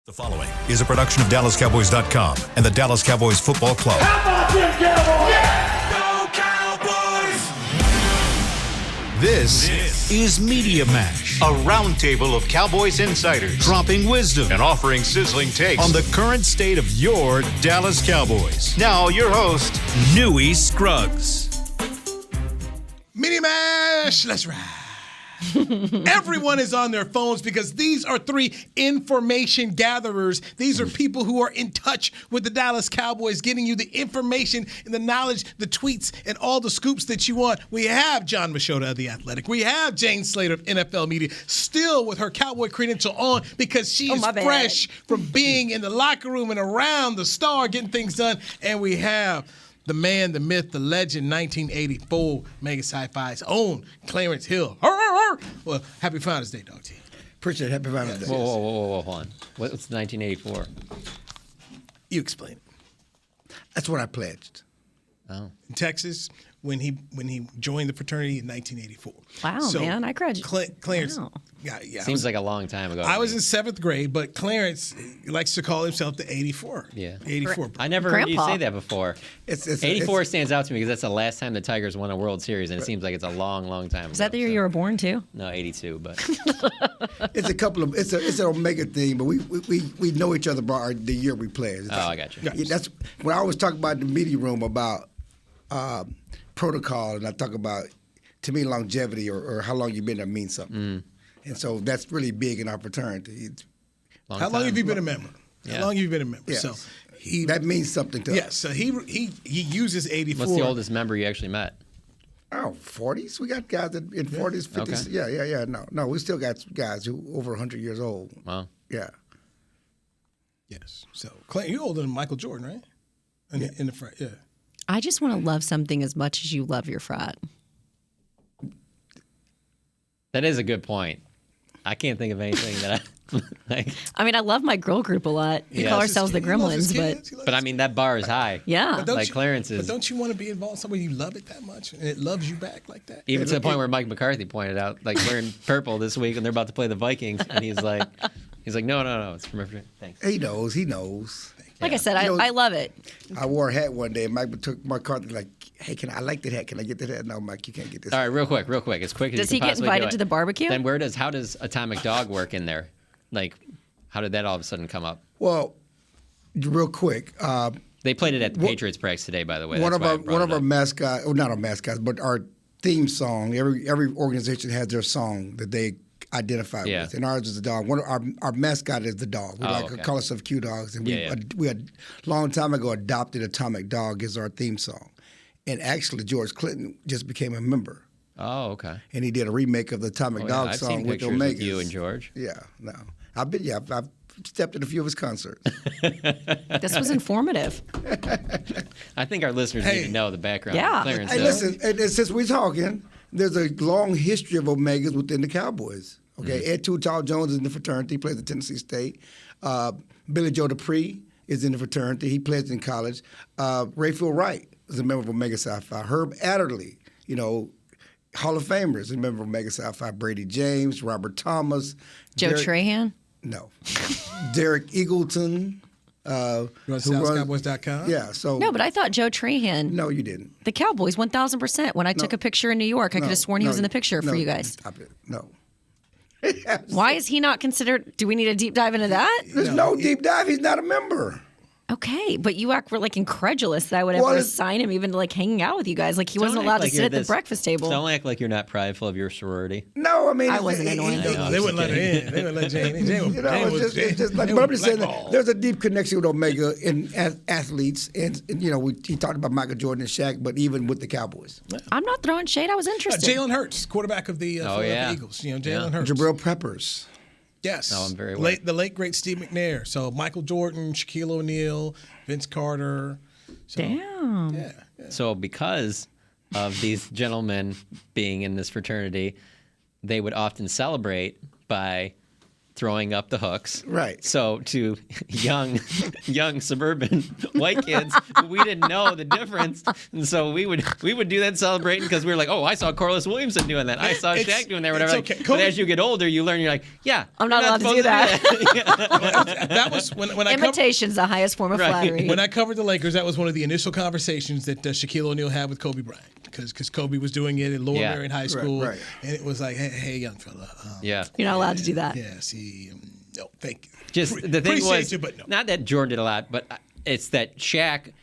The following is a production of DallasCowboys.com and the Dallas Cowboys Football Club. How about them Cowboys? Yeah! Go Cowboys! This is Media Mash, a roundtable of Cowboys insiders dropping wisdom and offering sizzling takes on the current state of your Dallas Cowboys. Now, your host, Newy Scruggs. Media Mash, let's ride. Everyone is on their phones because these are three information gatherers. These are people who are in touch with the Dallas Cowboys, getting you the information and the knowledge, the tweets, and all the scoops that you want. We have John Machota of The Athletic. We have Jane Slater of NFL Media, still with her Cowboy credential on because she is fresh from being in the locker room and around the star, getting things done. And we have the man, the myth, the legend, 1984 Mega Sci-Fi's own Clarence Hill. Well, happy Founders Day, Dog T. Appreciate it. Happy Founders Day. Whoa, hold on. What's 1984? You explain it. That's what I pledged. Oh. In Texas, when he joined the fraternity in 1984. Wow, so, man, I graduated. Clarence. Wow. Yeah. Seems like a long time ago. I was in 7th grade, but Clarence likes to call himself the 84. Yeah. 84. I never heard you say that before. 84 stands out to me because that's the last time the Tigers won a World Series, and it seems like it's a long, long time ago. Is that the year you were born, too? No, 82, but. It's a couple of, it's an Omega thing, but we know each other by the year we played. I got you. Yeah, that's when I always talk about the media room about protocol, and I talk about, to me, longevity or how long you've been there means something. And so that's really big in our fraternity. How long have you been a member? Yeah. How long have you been a member? Yes. So that means something to us. Yes, so he uses 84. What's the oldest member you actually met? Oh, 40s? We got guys in 40s, 50s. Okay. Yeah. No, we still got guys who over 100 years old. Wow. Yeah. Yes. So, Clay, you're older than Michael Jordan, right? In the frat, yeah. I just want to love something as much as you love your frat. That is a good point. I can't think of anything that I like. I mean, I love my girl group a lot. We call ourselves the Gremlins, but I mean, that bar is high. Yeah. Like Clarence's. But don't you want to be involved somewhere you love it that much and it loves you back like that? Even to the point where Mike McCarthy pointed out, like wearing purple this week and they're about to play the Vikings, and he's like, no, it's from Thanks. He knows. Like I said, I love it. I wore a hat one day, and Mike took McCarthy like, hey, I like that hat. Can I get that hat? No, Mike, you can't get this. All right, real quick, as quick as does you he can get possibly invited do to it. the barbecue? Then how does Atomic Dog work in there? Like, how did that all of a sudden come up? Well, real quick. They played it at the Patriots practice today, by the way. One of our mascots, not our mascots, but our theme song. Every organization has their song that they identify with, and ours is the dog. One of our mascot is the dog. We call ourselves Q Dogs, and we had long time ago adopted Atomic Dog as our theme song, and actually George Clinton just became a member. Oh, okay. And he did a remake of the Atomic Dog song with Omegas. With you and George. Yeah, no, I've stepped in a few of his concerts. This was informative. I think our listeners need to know the background. Yeah. Clarence, hey, listen, and since we're talking, there's a long history of Omegas within the Cowboys. Okay, Ed Too Tall Jones is in the fraternity. He plays at Tennessee State. Billy Joe Dupree is in the fraternity. He plays in college. Rayfield Wright is a member of Omega Psi Phi. Herb Adderley, Hall of Famers, is a member of Omega Psi Phi. Brady James, Robert Thomas. Joe Trahan? No. Derek Eagleton. You run SouthCowboys.com? Yeah. So no, but I thought Joe Trahan. No, you didn't. The Cowboys, 1,000%. When I took a picture in New York, I could have sworn he was in the picture for you guys. Stop it. No. Why is he not considered? Do we need a deep dive into that? There's no deep dive. He's not a member. Okay, but you were like incredulous that I would ever assign him even to like hanging out with you guys. Like he wasn't allowed to sit at the breakfast table. Don't act like you're not prideful of your sorority. No, I mean I wasn't annoying. They wouldn't let her in. They wouldn't let Jane in. It's just like, but I'm just saying that there's a deep connection with Omega in athletes, and he talked about Michael Jordan and Shaq, but even with the Cowboys. I'm not throwing shade. I was interested. Jalen Hurts, quarterback of the Philadelphia Eagles. Jalen Hurts. Jabril Peppers. Yes. No, I'm very well. The late, great Steve McNair. So Michael Jordan, Shaquille O'Neal, Vince Carter. So, Damn. Yeah. So because of these gentlemen being in this fraternity, they would often celebrate by throwing up the hooks. Right. So to young suburban white kids, we didn't know the difference, and so we would do that celebrating because we were like, oh, I saw Corliss Williamson doing that. I saw Shaq doing that. Whatever. Okay. But as you get older, you learn. You're like, yeah, I'm not allowed to do that. That was when I Imitation's the highest form of flattery. When I covered the Lakers, that was one of the initial conversations that Shaquille O'Neal had with Kobe Bryant because Kobe was doing it in Lower Merion High School, right. and it was like, hey young fella, yeah, you're not allowed to do that. Yeah, see, no, thank you. Just the thing was, you, but no. Not that Jordan did a lot, but it's that Shaq,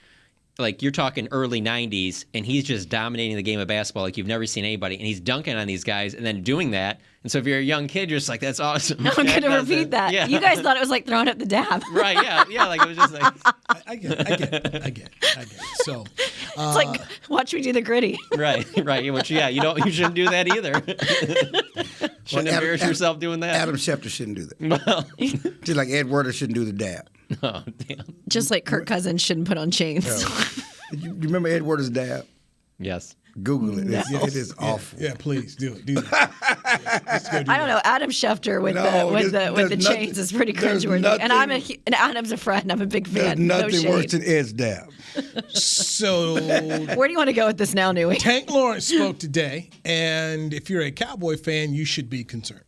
like you're talking early 90s, and he's just dominating the game of basketball like you've never seen anybody, and he's dunking on these guys and then doing that. And so if you're a young kid, you're just like, that's awesome. I'm going to repeat that. Yeah. You guys thought it was like throwing up the dab. Right, yeah, like it was just like. I get it. So. It's like, watch me do the gritty. Right, which, you shouldn't do that either. Shouldn't embarrass yourself doing that. Adam Schefter shouldn't do that. Well. Just like Ed Werder shouldn't do the dab. Oh, damn. Just like Kirk Cousins shouldn't put on chains. You remember Ed Werder's dab? Yes. Google it. No. It is awful. Yeah, please do it. Do that. I don't know. Adam Schefter with the chains is pretty cringeworthy. And and Adam's a friend. I'm a big fan. There's nothing worse than Ed's dab. So where do you want to go with this now, Newey? Tank Lawrence spoke today, and if you're a Cowboy fan, you should be concerned.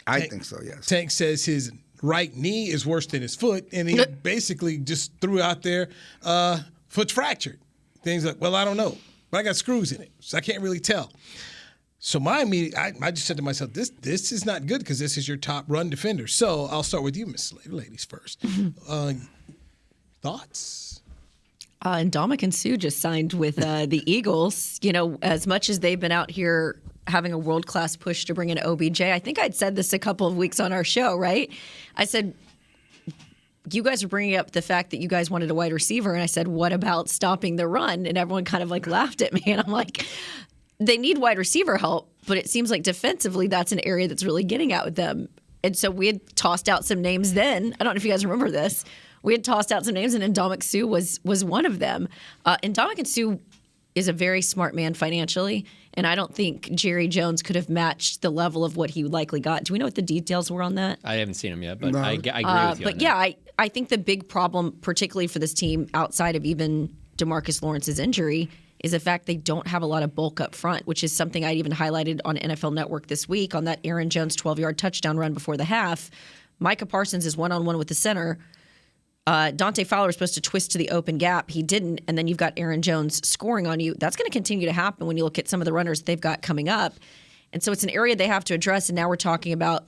I think so, yes. Tank says his right knee is worse than his foot, and he basically just threw out there, foot's fractured. Things like, well, I don't know, but I got screws in it, so I can't really tell. So I just said to myself, this is not good because this is your top run defender. So I'll start with you, Miss Slater, ladies first. Thoughts? And Ndamukong Suh just signed with the Eagles. You know, as much as they've been out here having a world-class push to bring in OBJ, I think I'd said this a couple of weeks on our show, right? I said, you guys are bringing up the fact that you guys wanted a wide receiver, and I said, what about stopping the run? And everyone kind of like laughed at me, and I'm like, they need wide receiver help, but it seems like defensively that's an area that's really getting at with them. And so we had tossed out some names then. I don't know if you guys remember this. We had tossed out some names, and Ndamukong Suh was one of them. Ndamukong Suh is a very smart man financially, and I don't think Jerry Jones could have matched the level of what he likely got. Do we know what the details were on that? I haven't seen him yet, but I agree with you But on that. yeah, I think the big problem, particularly for this team outside of even DeMarcus Lawrence's injury, is the fact they don't have a lot of bulk up front, which is something I even highlighted on NFL Network this week on that Aaron Jones 12-yard touchdown run before the half. Micah Parsons is one-on-one with the center. Dante Fowler was supposed to twist to the open gap. He didn't, and then you've got Aaron Jones scoring on you. That's going to continue to happen when you look at some of the runners they've got coming up. And so it's an area they have to address, and now we're talking about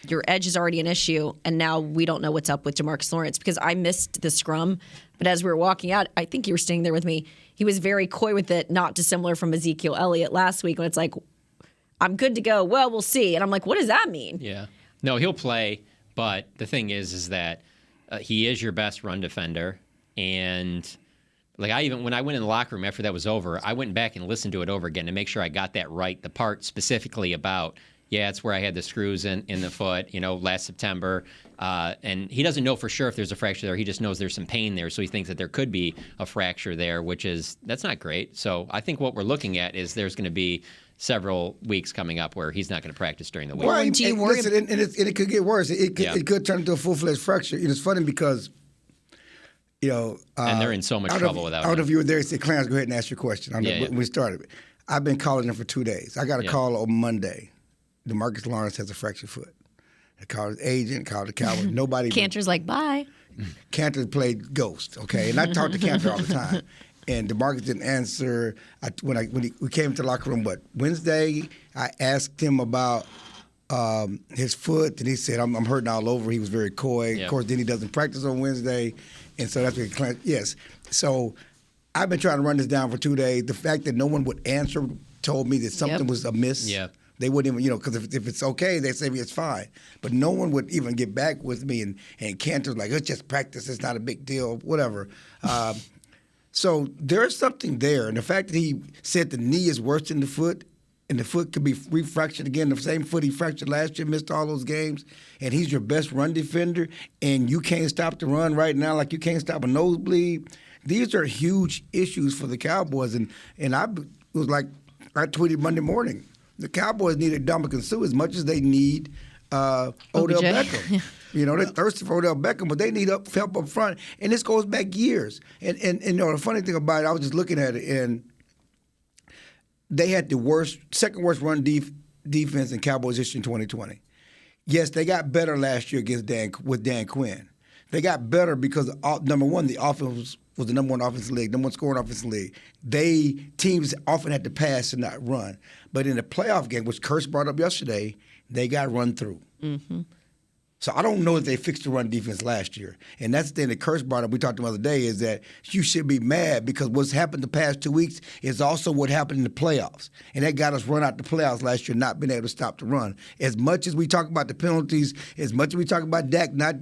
your edge is already an issue, and now we don't know what's up with DeMarcus Lawrence because I missed the scrum. But as we were walking out, I think you were staying there with me. He was very coy with it, not dissimilar from Ezekiel Elliott last week when it's like, I'm good to go. Well, we'll see. And I'm like, what does that mean? Yeah. No, he'll play, but the thing is that he is your best run defender, and like when I went in the locker room after that was over, I went back and listened to it over again to make sure I got that right. The part specifically about, it's where I had the screws in the foot, last September, and he doesn't know for sure if there's a fracture there. He just knows there's some pain there, so he thinks that there could be a fracture there, that's not great. So I think what we're looking at is there's going to be several weeks coming up where he's not going to practice during the week. Well, and it could get worse. It could turn into a full-fledged fracture. It's funny because, and they're in so much trouble without him. I don't know if you were there. Say, Clarence, go ahead and ask your question. When we started. I've been calling him for 2 days. I got a call on Monday. DeMarcus Lawrence has a fractured foot. I called his agent, called the Cowboys. Nobody. Cantor's like, bye. Cantor played ghost, okay? And I talk to Cantor all the time. And DeMarcus didn't answer. When we came to the locker room, Wednesday, I asked him about his foot, and he said, I'm hurting all over. He was very coy. Yep. Of course, then he doesn't practice on Wednesday. And so that's what yes. So I've been trying to run this down for 2 days. The fact that no one would answer told me that something was amiss. Yeah. They wouldn't even, because if it's okay, they say it's fine. But no one would even get back with me. And Cantor's like, it's just practice. It's not a big deal, whatever. So there's something there. And the fact that he said the knee is worse than the foot, and the foot could be refractured again, the same foot he fractured last year, missed all those games, and he's your best run defender, and you can't stop the run right now like you can't stop a nosebleed. These are huge issues for the Cowboys. And I tweeted Monday morning, the Cowboys need Ndamukong Suh as much as they need Odell Beckham. You know, they're thirsty for Odell Beckham, but they need help up front. And this goes back years. And you know, the funny thing about it, I was just looking at it, and they had the second worst run defense in Cowboys history in 2020. Yes, they got better last year with Dan Quinn. They got better because, number one, the offense was the number one offense in the league, number one scoring offense in the league. Teams often had to pass and not run. But in the playoff game, which Kurtz brought up yesterday, they got run through. Mm-hmm. So I don't know if they fixed the run defense last year. And that's the thing that Kurtz brought up, we talked the other day, is that you should be mad because what's happened the past 2 weeks is also what happened in the playoffs. And that got us run out the playoffs last year, not being able to stop the run. As much as we talk about the penalties, as much as we talk about Dak not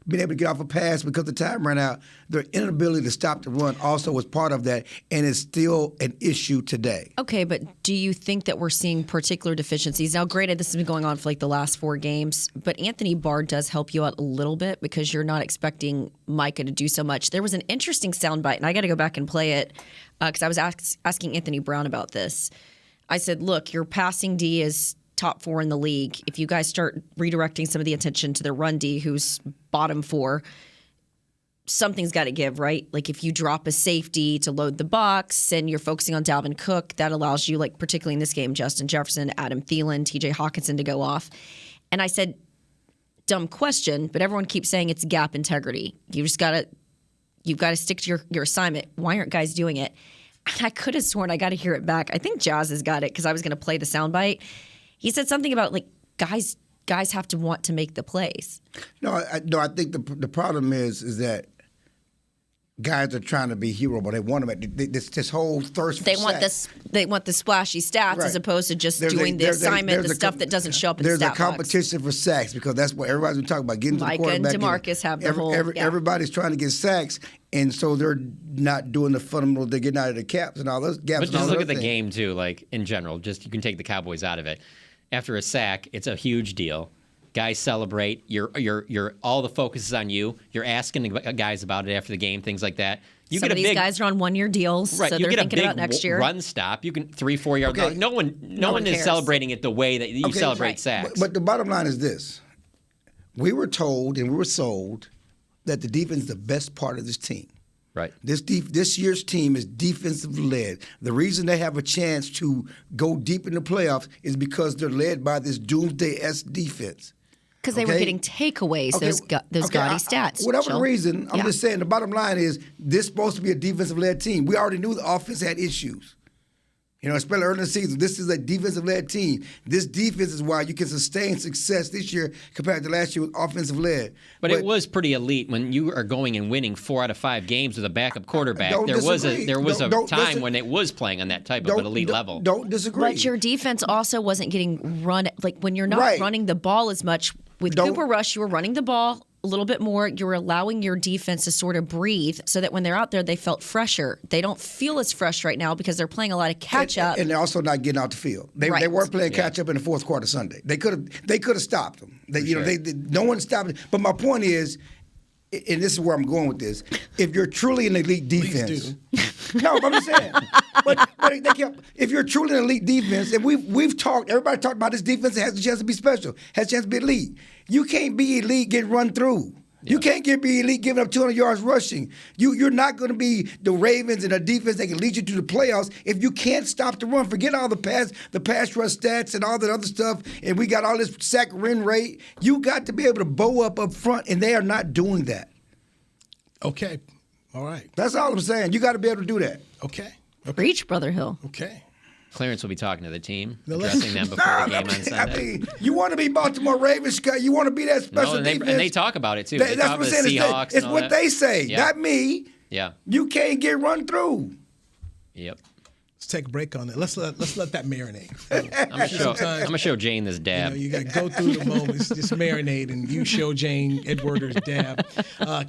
being able to get off a pass because the time ran out, their inability to stop the run also was part of that, and it's still an issue today. Okay, but do you think that we're seeing particular deficiencies? Now, granted, this has been going on for like the last 4 games, but Anthony Barr does help you out a little bit because you're not expecting Micah to do so much. There was an interesting soundbite, and I got to go back and play it because I was asking Anthony Brown about this. I said, look, your passing D is top 4 in the league. If you guys start redirecting some of the attention to the run D, who's bottom 4, something's got to give, right? Like if you drop a safety to load the box and you're focusing on Dalvin Cook, that allows you, like particularly in this game, Justin Jefferson, Adam Thielen, TJ Hawkinson to go off. And I said, dumb question, but everyone keeps saying it's gap integrity. You've got to stick to your assignment. Why aren't guys doing it? And I could have sworn I got to hear it back. I think Jazz has got it because I was going to play the soundbite. He said something about like guys have to want to make the plays. No, I think the problem is that guys are trying to be hero, but they want them. This whole thirst for sacks. They want the splashy stats as opposed to just doing the assignment, the stuff that doesn't show up in the stat box. There's a competition for sacks because that's what everybody's been talking about. Getting to the quarterback. Micah and DeMarcus have the whole. Everybody's trying to get sacks, and so they're not doing the fundamental. They're getting out of the caps and all those gaps. But just look at the game too, like in general. Just you can take the Cowboys out of it. After a sack, it's a huge deal. Guys celebrate. You're all the focus is on you. You're asking the guys about it after the game, things like that. Some of these guys are on 1-year deals, right? So you they're get thinking a big about next year. Run stop. You can 3-4 yards. Okay. No one is celebrating it the way that you celebrate sacks. But the bottom line is this: we were told and we were sold that the defense is the best part of this team. Right. This year's team is defensive led. The reason they have a chance to go deep in the playoffs is because they're led by this doomsday-esque defense. Because they were getting takeaways, those gaudy stats. Whatever the reason, I'm just saying the bottom line is this is supposed to be a defensive-led team. We already knew the offense had issues. You know, especially early in the season, this is a defensive-led team. This defense is why you can sustain success this year compared to last year with offensive-led. But it was pretty elite when you are going and winning 4 out of 5 games with a backup quarterback. There was a time when it was playing on that type of an elite level. Don't disagree. But your defense also wasn't getting run. Like when you're not running the ball as much. With Cooper Rush, you were running the ball a little bit more. You're allowing your defense to sort of breathe so that when they're out there, they felt fresher. They don't feel as fresh right now because they're playing a lot of catch-up. And they're also not getting out the field. They weren't playing catch-up in the fourth quarter Sunday. They could have stopped them. No one stopped it. But my point is, and this is where I'm going with this, if you're truly an elite defense. No, but I'm just saying. But if you're truly an elite defense, and everybody talked about this defense that has a chance to be special, has a chance to be elite. You can't be elite getting run through. Yeah. You can't be elite giving up 200 yards rushing. You're not going to be the Ravens and a defense that can lead you to the playoffs if you can't stop the run. Forget all the pass rush stats and all that other stuff, and we got all this sack win rate. You got to be able to bow up front, and they are not doing that. Okay. All right. That's all I'm saying. You got to be able to do that. Okay. Preach, Brother Hill. Okay. Clarence will be talking to the team, addressing them before the game on Sunday. I mean, you want to be Baltimore Ravens, you want to be that special defense. And they talk about it, too. They talk about the Seahawks. It's what they say, not me. Yeah. You can't get run through. Yep. Let's take a break on it. Let's let that marinate. I'm gonna show Jane this dab. You got to go through the moments, just marinate, and you show Jane Ed Werder's dab.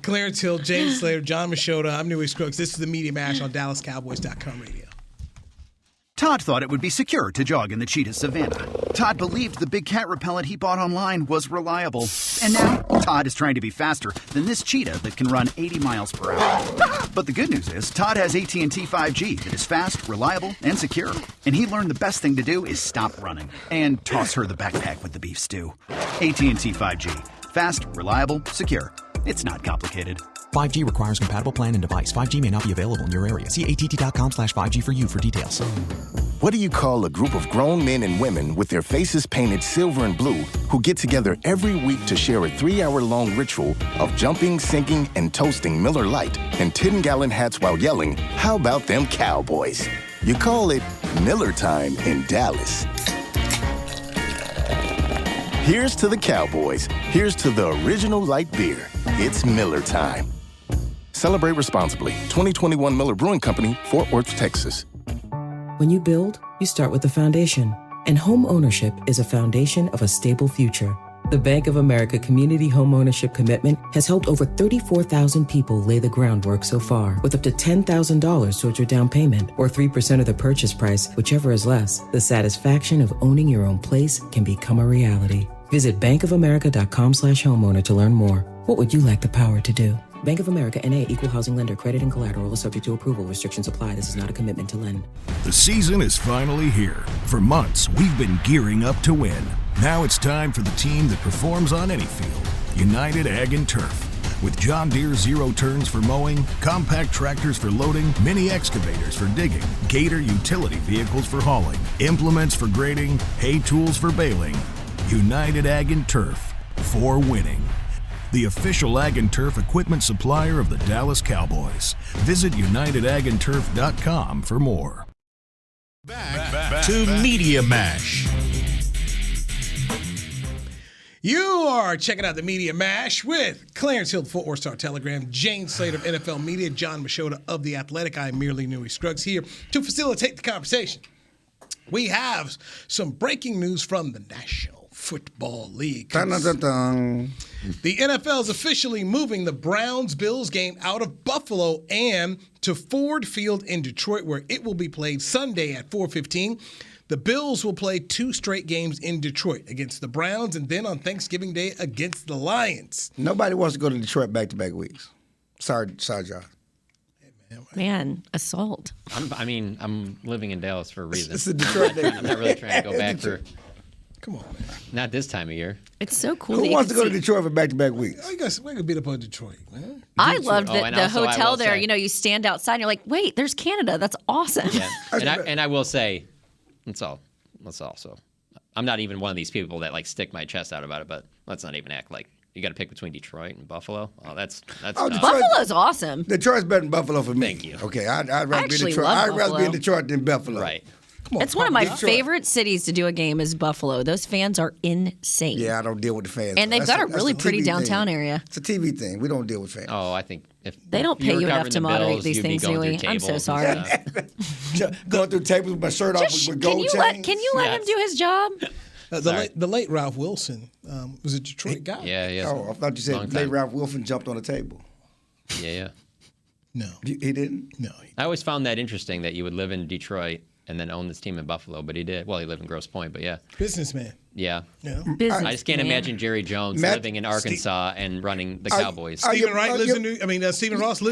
Clarence Hill, Jane Slater, John Machota. I'm Newy Scruggs. This is the Media Mash on DallasCowboys.com radio. Todd thought it would be secure to jog in the cheetah savanna. Todd believed the big cat repellent he bought online was reliable. And now, Todd is trying to be faster than this cheetah that can run 80 miles per hour. But the good news is, Todd has AT&T 5G that is fast, reliable, and secure. And he learned the best thing to do is stop running and toss her the backpack with the beef stew. AT&T 5G. Fast, reliable, secure. It's not complicated. 5G requires compatible plan and device. 5G may not be available in your area. See att.com/5G for you for details. What do you call a group of grown men and women with their faces painted silver and blue who get together every week to share a 3-hour-long ritual of jumping, singing, and toasting Miller Lite and 10-gallon hats while yelling, "How about them Cowboys?" You call it Miller Time in Dallas. Here's to the Cowboys. Here's to the original light beer. It's Miller Time. Celebrate responsibly. 2021 Miller Brewing Company, Fort Worth, Texas. When you build, you start with the foundation. And home ownership is a foundation of a stable future. The Bank of America Community Home Ownership Commitment has helped over 34,000 people lay the groundwork so far, with up to $10,000 towards your down payment or 3% of the purchase price, whichever is less. The satisfaction of owning your own place can become a reality. Visit bankofamerica.com/homeowner to learn more. What would you like the power to do? Bank of America N.A. Equal Housing Lender. Credit and collateral is subject to approval. Restrictions apply. This is not a commitment to lend. The season is finally here. For months, we've been gearing up to win. Now it's time for the team that performs on any field. United Ag and Turf. With John Deere Zero Turns for mowing, compact tractors for loading, mini excavators for digging, Gator utility vehicles for hauling, implements for grading, hay tools for baling. United Ag and Turf. For winning. The official Ag and Turf equipment supplier of the Dallas Cowboys. Visit UnitedAgAndTurf.com for more. Back to Media Mash. You are checking out the Media Mash with Clarence Hill, Fort Worth Star-Telegram, Jane Slater of NFL Media, John Machota of The Athletic. I am merely Newey Scruggs here to facilitate the conversation. We have some breaking news from the National Football League. Dun, dun, dun, dun. The NFL is officially moving the Browns-Bills game out of Buffalo and to Ford Field in Detroit, where it will be played Sunday at 4:15. The Bills will play 2 straight games in Detroit against the Browns and then on Thanksgiving Day against the Lions. Nobody wants to go to Detroit back-to-back weeks. Sorry, John. Man, assault. I'm living in Dallas for a reason. It's a Detroit day. I'm not really trying to go back for. Come on, man. Not this time of year. It's so cool. Who wants to go to Detroit for back-to-back weeks? We could beat up on Detroit, man. I loved Oh, and the also I hotel will there. say- You stand outside and you're like, wait, there's Canada. That's awesome. Yeah. And I will say, let's also. I'm not even one of these people that stick my chest out about it, but let's not even act like you got to pick between Detroit and Buffalo. Oh, that's tough. Buffalo's awesome. Detroit's better than Buffalo for me. Thank you. Okay, I'd rather be in actually Detroit. love I'd rather be in Buffalo. Detroit than Buffalo. Right. Come on, It's one of my Detroit. favorite cities to do a game is Buffalo. Those fans are insane. Yeah, I don't deal with the fans. And they've That's got a that's really pretty TV downtown thing. area. It's a TV thing. We don't deal with fans. Oh, I think if They don't you pay were you enough covering to the moderate Bills, these you'd be things, going through Huey. I'm so tables sorry. and stuff. Going through tables with my shirt off with gold chains. Can you let him do his job? The late Ralph Wilson was a Detroit guy. Yeah. Oh, I thought you said Long Lay time. Ralph Wilson jumped on a table. Yeah. No. He didn't? No. I always found that interesting that you would live in Detroit and then own this team in Buffalo, but he did. Well, he lived in Grosse Pointe, but yeah. Businessman. Yeah. Yeah. I just can't imagine Jerry Jones living in Arkansas and running the Cowboys. Stephen Ross lives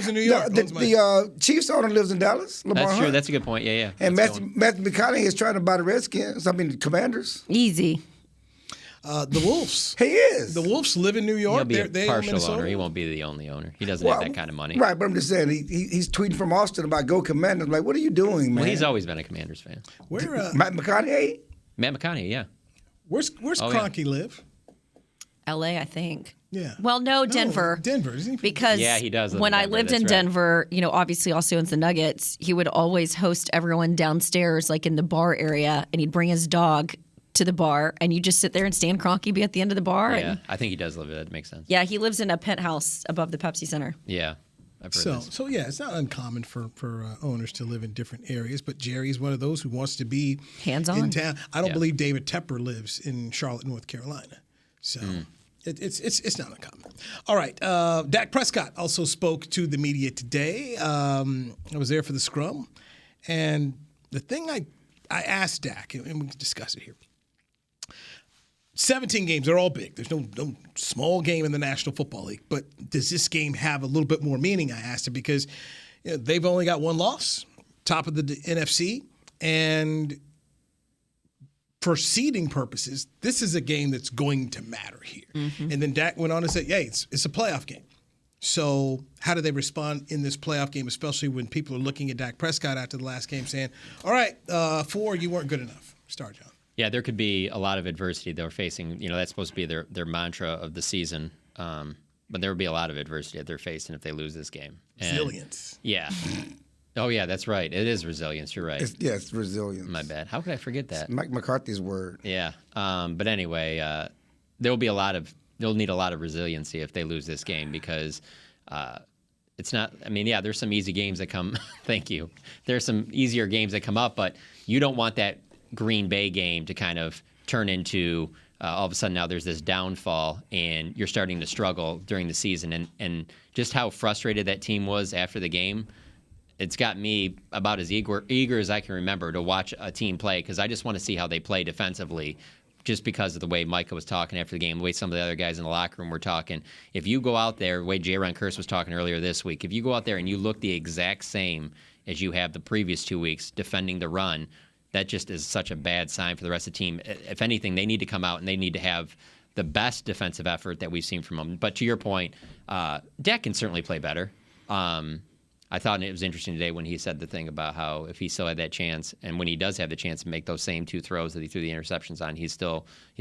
in New York. The Chiefs owner lives in Dallas. Lamar That's true. Hunt. That's a good point. Yeah. And That's Matthew McConaughey is trying to buy the Redskins. The Commanders. Easy. The Wolves. He is. The Wolves live in New York. He'll be a They own partial Minnesota. owner. He won't be the only owner. He doesn't have that kind of money. Right, but I'm just saying, he's tweeting from Austin about Go Commanders. Like, what are you doing, man? Well, he's always been a Commanders fan. Matt McConaughey? Matt McConaughey, yeah. Where's Kroenke live? L.A., I think. Yeah. Well, no, Denver. Denver, isn't he? Because Yeah, he does live when in I Denver, lived in that's right. Denver, obviously also owns the Nuggets, he would always host everyone downstairs, like in the bar area, and he'd bring his dog to the bar, and you just sit there and Stan Kroenke be at the end of the bar. Yeah, And, I think he does live there. That makes sense. yeah, he lives in a penthouse above the Pepsi Center. Yeah, I've heard this. So yeah, it's not uncommon for owners to live in different areas, but Jerry's one of those who wants to be Hands-on. in town. I don't Yeah. believe David Tepper lives in Charlotte, North Carolina. So it's not uncommon. All right, Dak Prescott also spoke to the media today. I was there for the scrum, and the thing I I asked Dak, and we can discuss it here. 17 games, they're all big. There's no small game in the National Football League. But does this game have a little bit more meaning, I asked him, because they've only got one loss, top of the NFC. And for seeding purposes, this is a game that's going to matter here. Mm-hmm. And then Dak went on and said, yeah, it's a playoff game. So how do they respond in this playoff game, especially when people are looking at Dak Prescott after the last game saying, all right, 4, you weren't good enough. Start, John. Yeah, there could be a lot of adversity they're facing. That's supposed to be their mantra of the season. But there would be a lot of adversity that they're facing if they lose this game. Resilience. Yeah. Oh, yeah, that's right. It is resilience. You're right. It's resilience. My bad. How could I forget that? Mike McCarthy's word. Yeah. But anyway, they'll need a lot of resiliency if they lose this game because it's not – there's some easy games that come – thank you. There's some easier games that come up, but you don't want that Green Bay game to kind of turn into all of a sudden now there's this downfall and you're starting to struggle during the season. And just how frustrated that team was after the game, it's got me about as eager as I can remember to watch a team play because I just want to see how they play defensively just because of the way Micah was talking after the game, the way some of the other guys in the locker room were talking. If you go out there, the way J-Ron Kearse was talking earlier this week, if you go out there and you look the exact same as you have the previous 2 weeks defending the run, that just is such a bad sign for the rest of the team. If anything, they need to come out and they need to have the best defensive effort that we've seen from them. But to your point, Dak can certainly play better. I thought it was interesting today when he said the thing about how if he still had that chance, and when he does have the chance to make those same 2 throws that he threw the interceptions on, he's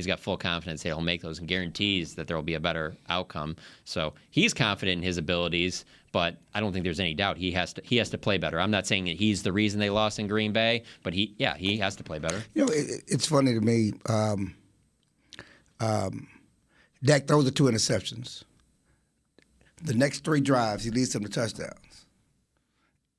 got full confidence that he'll make those and guarantees that there will be a better outcome. So he's confident in his abilities, but I don't think there's any doubt he has to play better. I'm not saying that he's the reason they lost in Green Bay, but he has to play better. It's funny to me. Dak throws the 2 interceptions. The next 3 drives, he leads them to touchdowns.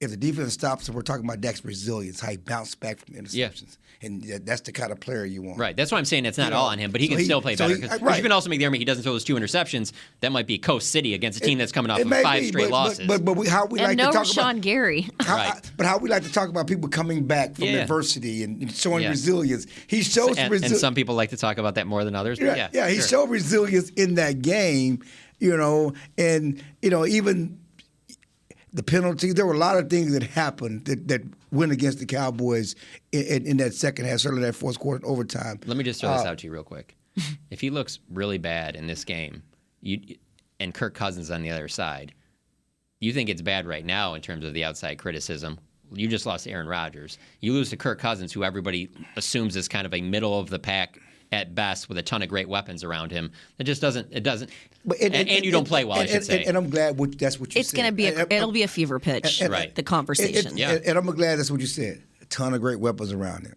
If the defense stops, we're talking about Dak's resilience, how he bounced back from interceptions. Yeah. And that's the kind of player you want. Right. That's why I'm saying it's not all on him, but he can still play better. You can also make the argument he doesn't throw those 2 interceptions. That might be Coast City against a team that's coming off of 5 straight losses. But how we like to talk Rashawn Gary. But how we like to talk about people coming back from adversity and showing resilience. He shows resilience. And some people like to talk about that more than others. But he showed resilience in that game, and even the penalty. There were a lot of things that happened that went against the Cowboys in that second half, certainly that fourth quarter overtime. Let me just throw this out to you real quick. If he looks really bad in this game, and Kirk Cousins on the other side, you think it's bad right now in terms of the outside criticism. You just lost Aaron Rodgers. You lose to Kirk Cousins, who everybody assumes is kind of a middle of the pack at best with a ton of great weapons around him. It just doesn't. And you don't play well, I should say. And I'm glad that's what you said. It's going to be it'll be a fever pitch, right? The conversation. And I'm glad that's what you said. A ton of great weapons around him.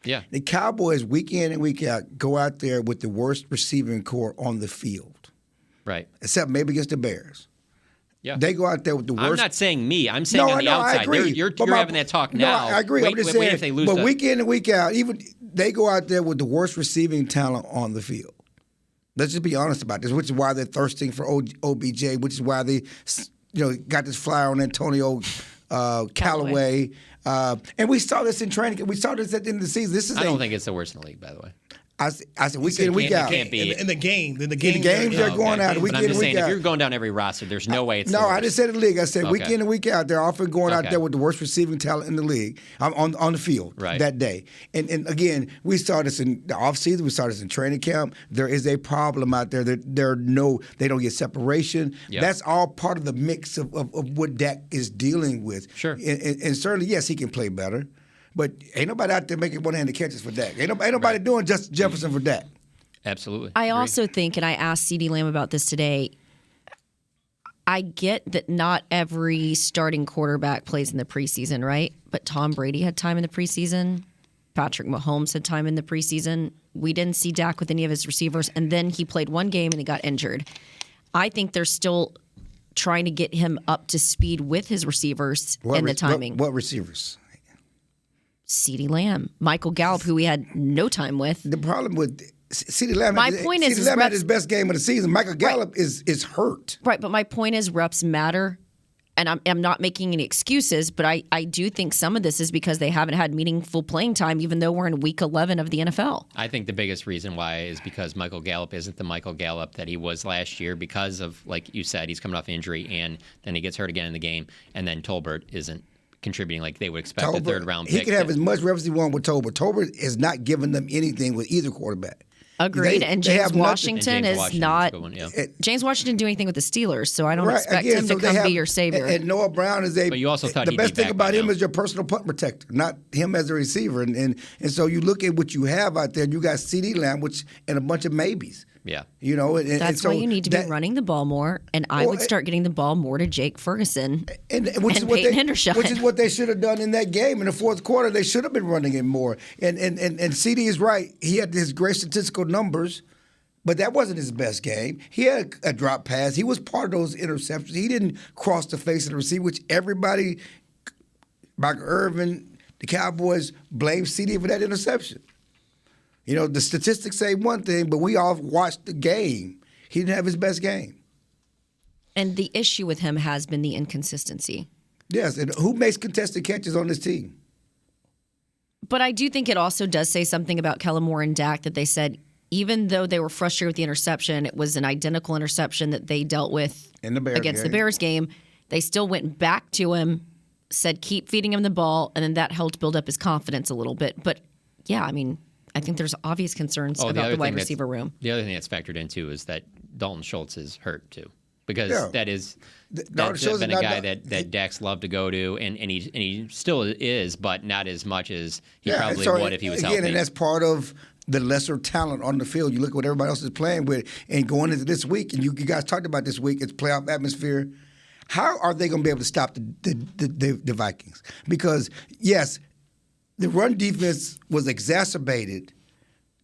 Yeah. The Cowboys, week in and week out, go out there with the worst receiving core on the field. Right. Except maybe against the Bears. Yeah. They go out there with the worst. I'm not saying me. I'm saying on the outside. I agree. You're having that talk now. I agree. I'm just saying. If they lose but week in and week out, even they go out there with the worst receiving talent on the field. Let's just be honest about this, which is why they're thirsting for OBJ, which is why they got this flyer on Antonio Callaway. And we saw this in training. We saw this at the end of the season. I don't think it's the worst in the league, by the way. I said week in and week out. It can't be. In the games they're going out. Week in and week out. I'm just saying, if you're going down every roster, there's no way it's No, the worst. I just said the league. I said week in and week out, they're often going out there with the worst receiving talent in the league on the field that day. And again, we saw this in the offseason. We saw this in training camp. There is a problem out there. They don't get separation. Yep. That's all part of the mix of what Dak is dealing with. Sure. And certainly, yes, he can play better. But ain't nobody out there making one-handed catches for Dak. Ain't nobody doing Justin Jefferson for Dak. Absolutely. I also think, and I asked CeeDee Lamb about this today, I get that not every starting quarterback plays in the preseason, right? But Tom Brady had time in the preseason. Patrick Mahomes had time in the preseason. We didn't see Dak with any of his receivers, and then he played one game and he got injured. I think they're still trying to get him up to speed with his receivers and the timing. What receivers? CeeDee Lamb, Michael Gallup, who we had no time with. The problem with CeeDee Lamb, CeeDee Lamb had his best game of the season. Michael Gallup is hurt. Right, but my point is reps matter. and I'm not making any excuses, but I do think some of this is because they haven't had meaningful playing time, even though we're in week 11 of the NFL. I think the biggest reason why is because Michael Gallup isn't the Michael Gallup that he was last year because of, like you said, he's coming off injury, and then he gets hurt again in the game, and then Tolbert isn't contributing like they would expect a third-round pick. He can have as much reps as he wants with Tolbert. Tolbert is not giving them anything with either quarterback. Agreed. And James Washington is not. Yeah. James Washington didn't do anything with the Steelers, so I don't expect him to come be your savior. And Noah Brown is But you also thought the best thing about him is your personal punt protector, not him as a receiver. And so you look at what you have out there. You got CeeDee Lamb, and a bunch of maybes. Yeah. You know, that's why you need to be running the ball more, and I would start getting the ball more to Jake Ferguson and Peyton Hendershot. Which is what they should have done in that game. In the fourth quarter, they should have been running it more. And CeeDee is right. He had his great statistical numbers, but that wasn't his best game. He had a drop pass. He was part of those interceptions. He didn't cross the face of the receiver, which everybody, Michael Irvin, the Cowboys, blamed CeeDee for that interception. You know, the statistics say one thing, but we all watched the game. He didn't have his best game. And the issue with him has been the inconsistency. Yes, and who makes contested catches on this team? But I do think it also does say something about Kellen Moore and Dak that they said, even though they were frustrated with the interception, it was an identical interception that they dealt with against the Bears game. They still went back to him, said keep feeding him the ball, and then that helped build up his confidence a little bit. But, yeah, I mean, I think there's obvious concerns about the wide receiver room. The other thing that's factored in, too, is that Dalton Schultz is hurt, too. Because that's been a guy that Dak's loved to go to, and he still is, but not as much as he probably would if he was healthy. And that's part of the lesser talent on the field. You look at what everybody else is playing with, and going into this week, and you guys talked about this week, it's playoff atmosphere. How are they going to be able to stop the Vikings? Because, yes, the run defense was exacerbated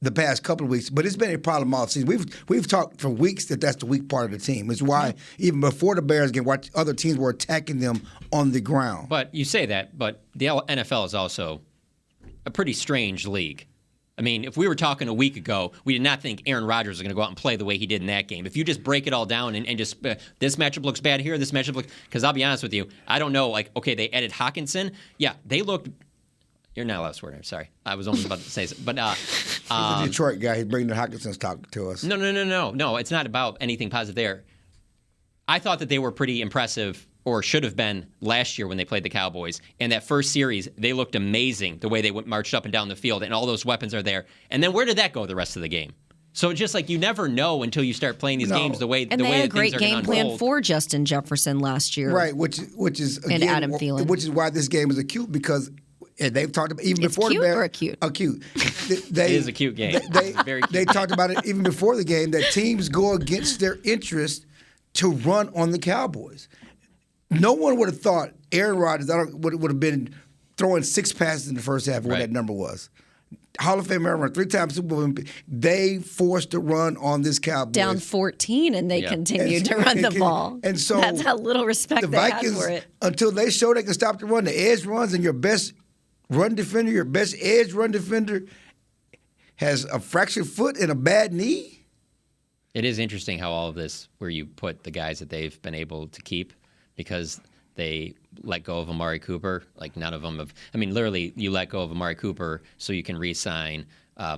the past couple of weeks, but it's been a problem all season. We've talked for weeks that that's the weak part of the team. It's why even before the Bears game, other teams were attacking them on the ground. But you say that, but the NFL is also a pretty strange league. I mean, if we were talking a week ago, we did not think Aaron Rodgers was going to go out and play the way he did in that game. If you just break it all down and just this matchup looks bad here, this matchup looks – because I'll be honest with you, I don't know. Like, okay, they added Hawkinson. Yeah, they looked – you're not allowed to swear. I'm sorry. I was almost about to say something. But he's a Detroit guy. He's bringing the Hawkinson's talk to us. No. It's not about anything positive there. I thought that they were pretty impressive, or should have been, last year when they played the Cowboys. And that first series, they looked amazing the way they marched up and down the field, and all those weapons are there. And then where did that go the rest of the game? So it's just like you never know until you start playing these games the way and the they way had a that great things are game plan unfold. for Justin Jefferson last year, right? Which is again, and Adam Thielen, which is why this game is acute because. And they've talked about even before cute the Bears. Acute. It is a cute game. Very cute. They talked about it even before the game that teams go against their interest to run on the Cowboys. No one would have thought Aaron Rodgers would have been throwing 6 passes in the first half. What that number was. Hall of Fame Aaron Rodgers, 3-time Super Bowl MVP. They forced a run on this Cowboys. Down 14, and they continued to run the ball. And so that's how little respect the they Vikings, had for it. Until they show they can stop the run, the edge runs, and your best run defender, your best edge run defender has a fractured foot and a bad knee. It is interesting how all of this, where you put the guys that they've been able to keep, because they let go of Amari Cooper. Like none of them have. I mean, literally, you let go of Amari Cooper so you can re-sign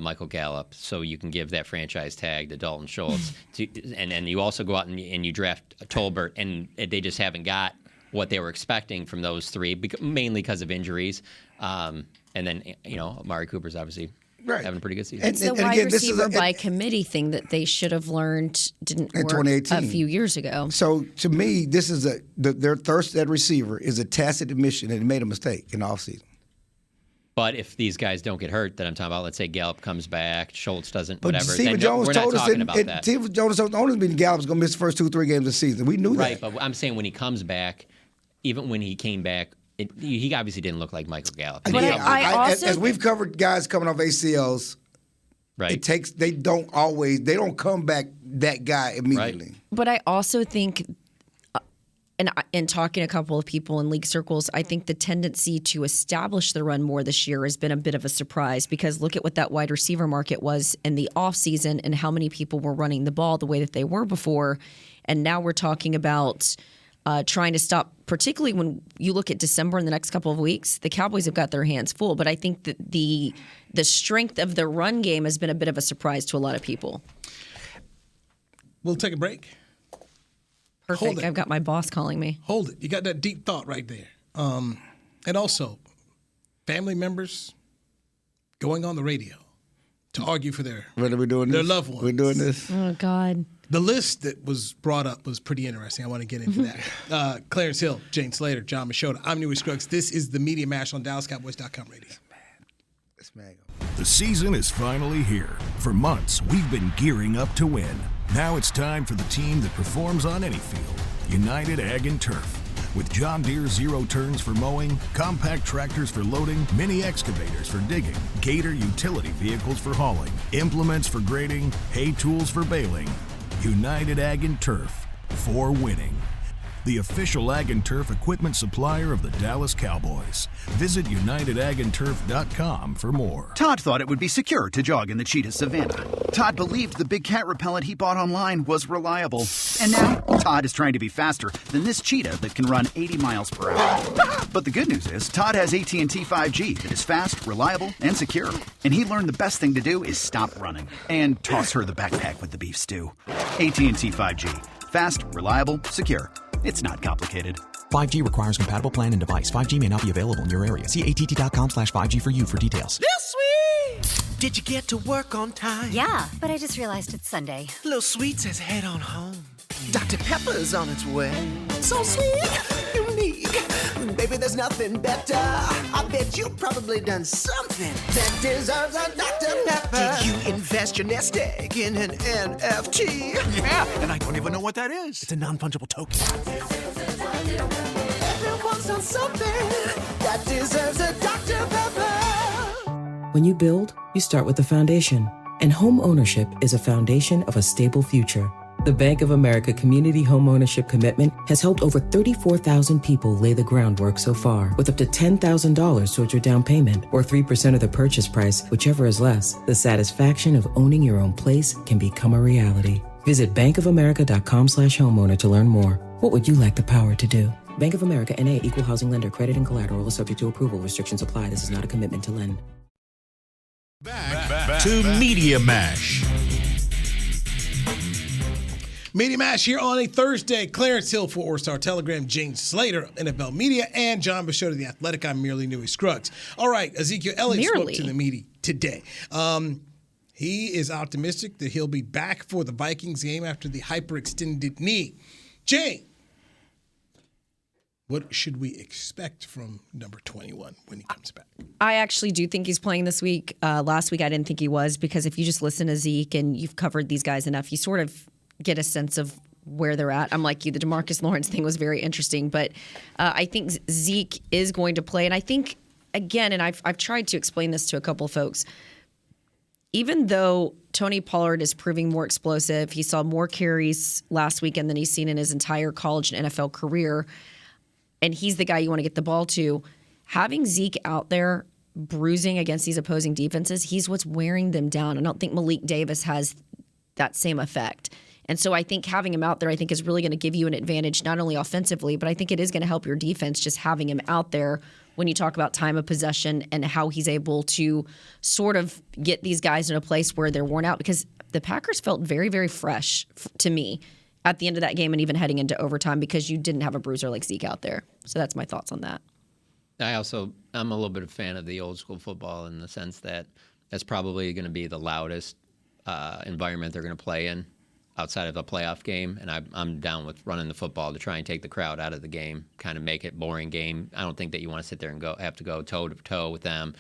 Michael Gallup, so you can give that franchise tag to Dalton Schultz, and then you also go out and you draft Tolbert, and they just haven't got what they were expecting from those three, mainly because of injuries. And then, Amari Cooper's obviously having a pretty good season. It's the wide receiver by committee thing that they should have learned didn't work 2018. a few years ago. So, to me, this is their thirst at receiver is a tacit admission that they made a mistake in the offseason. But if these guys don't get hurt that I'm talking about, let's say Gallup comes back, Schultz doesn't, whatever. Stephen Jones told us that. Stephen Jones told us Gallup's going to miss the first 2-3 games of the season. We knew that. Right, but I'm saying when he comes back, even when he came back, he obviously didn't look like Michael Gallup. But as we've covered guys coming off ACLs, right? They don't come back that guy immediately. Right. But I also think, and in talking to a couple of people in league circles, I think the tendency to establish the run more this year has been a bit of a surprise, because look at what that wide receiver market was in the offseason and how many people were running the ball the way that they were before. And now we're talking about trying to stop, particularly when you look at December in the next couple of weeks, the Cowboys have got their hands full. But I think that the strength of the run game has been a bit of a surprise to a lot of people. We'll take a break. Perfect. I've got my boss calling me. Hold it. You got that deep thought right there. And also, family members going on the radio to argue for their loved ones. We're doing this. Oh, God. The list that was brought up was pretty interesting. I want to get into that. Clarence Hill, Jane Slater, John Machota. I'm Newy Scruggs. This is the Media Mash on DallasCowboys.com radio. The season is finally here. For months, we've been gearing up to win. Now it's time for the team that performs on any field. United Ag and Turf. With John Deere zero turns for mowing, compact tractors for loading, mini excavators for digging, Gator utility vehicles for hauling, implements for grading, hay tools for baling. United Ag and Turf, for winning. The official Ag and Turf equipment supplier of the Dallas Cowboys. Visit UnitedAgAndTurf.com for more. Todd thought it would be secure to jog in the cheetah savanna. Todd believed the big cat repellent he bought online was reliable. And now, Todd is trying to be faster than this cheetah that can run 80 miles per hour. But the good news is, Todd has AT&T 5G that is fast, reliable, and secure. And he learned the best thing to do is stop running and toss her the backpack with the beef stew. AT&T 5G. Fast, reliable, secure. It's not complicated. 5G requires compatible plan and device. 5G may not be available in your area. See att.com/5G for you for details. This sweet! Did you get to work on time? Yeah, but I just realized it's Sunday. Little Sweet says head on home. Dr. Pepper's on its way. So sweet, unique. Baby, there's nothing better. I bet you've probably done something that deserves a Dr. Pepper. Did you invest your nest egg in an NFT? Yeah, and I don't even know what that is. It's a non-fungible token. Everyone's done something that deserves a Dr. Pepper. When you build, you start with the foundation. And home ownership is a foundation of a stable future. The Bank of America Community Homeownership Commitment has helped over 34,000 people lay the groundwork so far, with up to $10,000 towards your down payment or 3% of the purchase price, whichever is less. The satisfaction of owning your own place can become a reality. Visit bankofamerica.com/homeowner to learn more. What would you like the power to do? Bank of America N.A. Equal Housing Lender. Credit and collateral is subject to approval. Restrictions apply. This is not a commitment to lend. Back to Media Mash. Media Mash here on a Thursday. Clarence Hill for All-Star Telegram, Jane Slater, NFL Media, and John Bachota, The Athletic. I'm merely Newy Scruggs. All right, Ezekiel Elliott spoke to the media today. He is optimistic that he'll be back for the Vikings game after the hyperextended knee. Jane, what should we expect from number 21 when he comes back? I actually do think he's playing this week. Last week I didn't think he was, because if you just listen to Zeke and you've covered these guys enough, you sort of get a sense of where they're at. I'm like you, the DeMarcus Lawrence thing was very interesting, but I think Zeke is going to play. And I think, again, and I've tried to explain this to a couple of folks, even though Tony Pollard is proving more explosive, he saw more carries last weekend than he's seen in his entire college and NFL career, and he's the guy you want to get the ball to, having Zeke out there bruising against these opposing defenses, he's what's wearing them down. I don't think Malik Davis has that same effect. And so I think having him out there, I think, is really going to give you an advantage, not only offensively, but I think it is going to help your defense just having him out there when you talk about time of possession and how he's able to sort of get these guys in a place where they're worn out. Because the Packers felt very, very fresh to me at the end of that game and even heading into overtime, because you didn't have a bruiser like Zeke out there. So that's my thoughts on that. I'm a little bit of a fan of the old school football in the sense that that's probably going to be the loudest environment they're going to play in outside of a playoff game, and I'm down with running the football to try and take the crowd out of the game, kind of make it boring game. I don't think that you want to sit there and have to go toe to toe with them.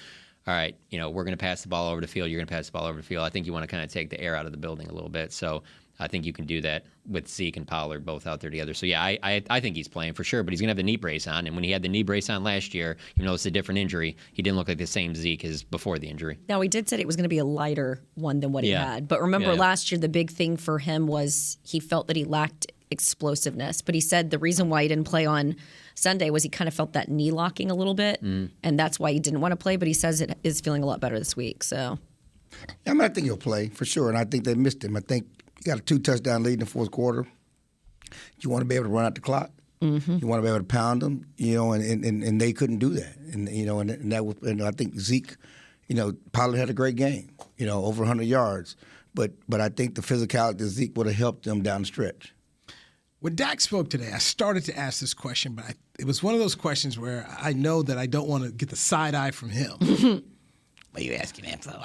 All right, we're going to pass the ball over the field. You're going to pass the ball over the field. I think you want to kind of take the air out of the building a little bit. So I think you can do that with Zeke and Pollard both out there together. So, yeah, I think he's playing for sure, but he's going to have the knee brace on. And when he had the knee brace on last year, even though it's a different injury, he didn't look like the same Zeke as before the injury. Now, he did say it was going to be a lighter one than what he had. But remember, last year, the big thing for him was he felt that he lacked explosiveness. But he said the reason why he didn't play on Sunday was he kind of felt that knee locking a little bit, and that's why he didn't want to play. But he says it is feeling a lot better this week. So, yeah, I think he'll play for sure, and I think they missed him. I think you got a 2-touchdown lead in the fourth quarter. You want to be able to run out the clock. Mm-hmm. You want to be able to pound them, and they couldn't do that. And that was, and I think Zeke, Pollard had a great game, over 100 yards. But I think the physicality of Zeke would have helped them down the stretch. When Dak spoke today, I started to ask this question, but it was one of those questions where I know that I don't want to get the side eye from him. What are you asking that for?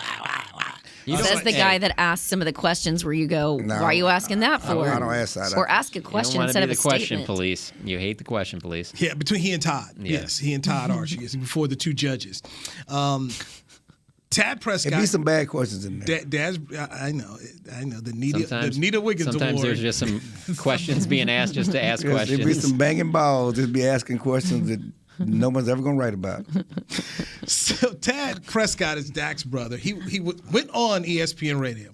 Says the guy that asked some of the questions where you go, why are you asking that for? I don't ask that. Or ask a question instead of a question statement. police. You hate the question police. Yeah, between he and Todd. Yeah. Yes, he and Todd Archie. Yes, before the two judges. Tad Prescott. There'd be some bad questions in there. Dad's, I know. The Nita Wiggins sometimes Award. there's just some questions being asked just to ask questions. There'd be some banging balls. They'd be asking questions that no one's ever going to write about. So Tad Prescott is Dak's brother. He went on ESPN Radio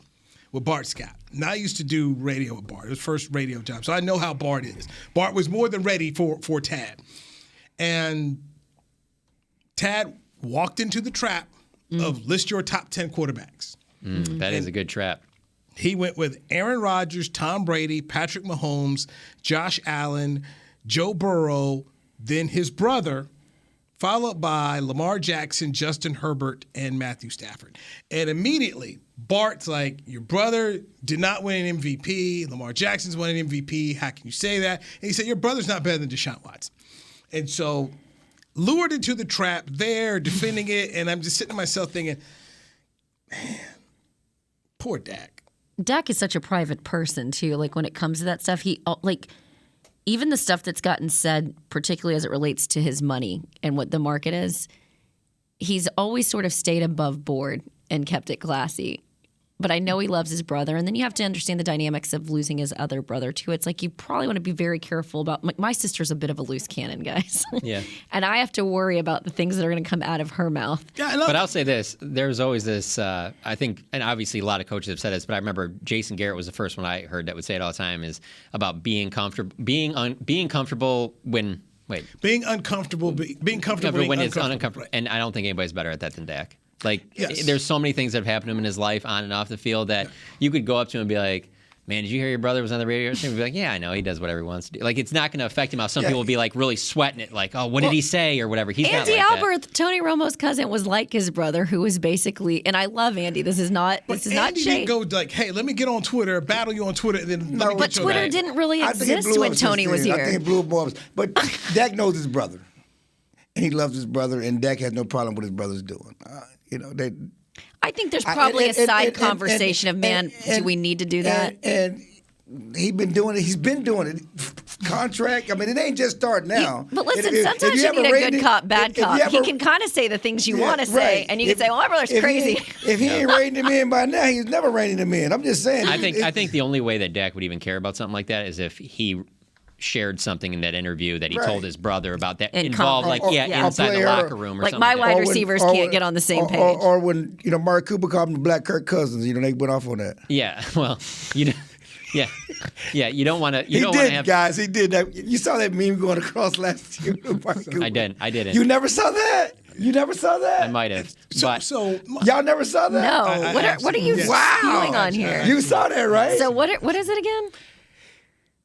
with Bart Scott. Now I used to do radio with Bart. It was his first radio job. So I know how Bart is. Bart was more than ready for Tad. And Tad walked into the trap of list your top 10 quarterbacks. That is a good trap. He went with Aaron Rodgers, Tom Brady, Patrick Mahomes, Josh Allen, Joe Burrow, then his brother, followed by Lamar Jackson, Justin Herbert, and Matthew Stafford. And immediately, Bart's like, your brother did not win an MVP. Lamar Jackson's won an MVP. How can you say that? And he said, your brother's not better than Deshaun Watson. And so lured into the trap there, defending it, and I'm just sitting to myself thinking, man, poor Dak. Dak is such a private person, too. Like, when it comes to that stuff, even the stuff that's gotten said, particularly as it relates to his money and what the market is, he's always sort of stayed above board and kept it classy. But I know he loves his brother. And then you have to understand the dynamics of losing his other brother, too. It's like you probably want to be very careful about – my sister's a bit of a loose cannon, guys. Yeah. And I have to worry about the things that are going to come out of her mouth. Yeah, but I'll say this. There's always this I think – and obviously a lot of coaches have said this, but I remember Jason Garrett was the first one I heard that would say it all the time is about being comfortable when – wait. Being uncomfortable, being comfortable when it's uncomfortable. uncomfortable. And I don't think anybody's better at that than Dak. Like, yes. There's so many things that have happened to him in his life on and off the field that you could go up to him and be like, man, did you hear your brother was on the radio? And he'd be like, yeah, I know. He does whatever he wants to do. Like, it's not going to affect him how some people will be, like, really sweating it. Like, oh, what did he say or whatever. He's Andy not like Albert, that. Tony Romo's cousin, was like his brother, who was basically – and I love Andy. This is not Andy shade. didn't go like, hey, let me get on Twitter, battle you on Twitter, and then let me But get your Twitter name. didn't really I think it exist blew when up Tony since was then. here. I think it blew up more. But Dak knows his brother. And he loves his brother, and Dak has no problem with his brother's doing. I think there's probably a side conversation of, man, do we need to do that? And he's been doing it. He's been doing it. Contract. I mean, it ain't just starting now. But listen, sometimes you need a good cop, bad cop. He can kind of say the things you want to say, and you can say, well, my brother's crazy. If he ain't reining him in by now, he's never reining him in. I'm just saying. I think the only way that Dak would even care about something like that is if he shared something in that interview that he told his brother about that involved, inside the locker room or like something. My wide receivers can't get on the same page. Or when Mark Cooper called him the Black Kirk Cousins, they went off on that. Yeah, well, you don't want to. He did, guys. He did that. You saw that meme going across last year. I didn't. You never saw that? You never saw that? I might have. So y'all never saw that? No. What are you spewing on here? You saw that, right? So what is it again?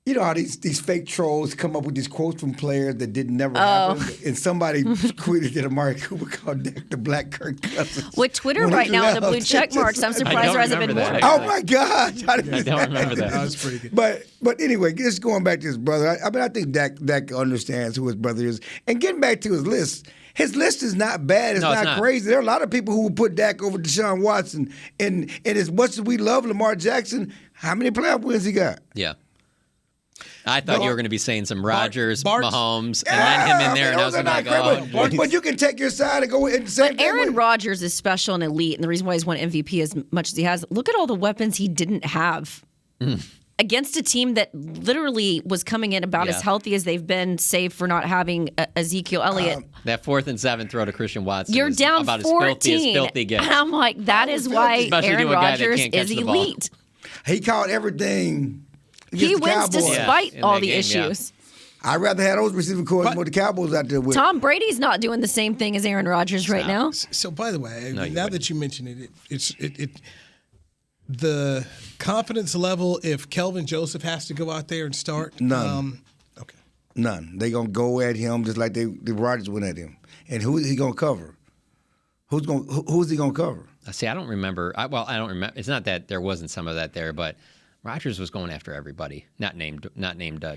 You know how these fake trolls come up with these quotes from players that didn't never happen, and somebody tweeted that Amari Cooper called Dak the Black Kirk Cousins. With Twitter right now with the blue check marks, I'm surprised there hasn't been more. Oh my God! I don't remember that. That was pretty good. But anyway, just going back to his brother. I think Dak understands who his brother is, and getting back to his list. His list is not bad. It's not crazy. There are a lot of people who would put Dak over Deshaun Watson, and as much as we love Lamar Jackson, how many playoff wins he got? Yeah. I thought you were going to be saying some Rodgers, Mahomes, and then him in there, and I was going to go. But you can take your side and go and say. But Aaron Rodgers is special and elite, and the reason why he's won MVP as much as he has. Look at all the weapons he didn't have against a team that literally was coming in about as healthy as they've been, save for not having Ezekiel Elliott. That 4th and 7 throw to Christian Watson. You're down about 14, as filthy gets. And I'm like, that is why Aaron Rodgers is elite. He caught everything. He wins despite all the issues. I'd rather have those receiving corps more the Cowboys out there with. Tom Brady's not doing the same thing as Aaron Rodgers right now. So, by the way, now that you mention it, the confidence level if Kelvin Joseph has to go out there and start. None. Okay. None. They gonna go at him just like the Rodgers went at him. And who is he gonna cover? Who's he gonna cover? See, I don't remember. I don't remember. It's not that there wasn't some of that there, but Rodgers was going after everybody. Not named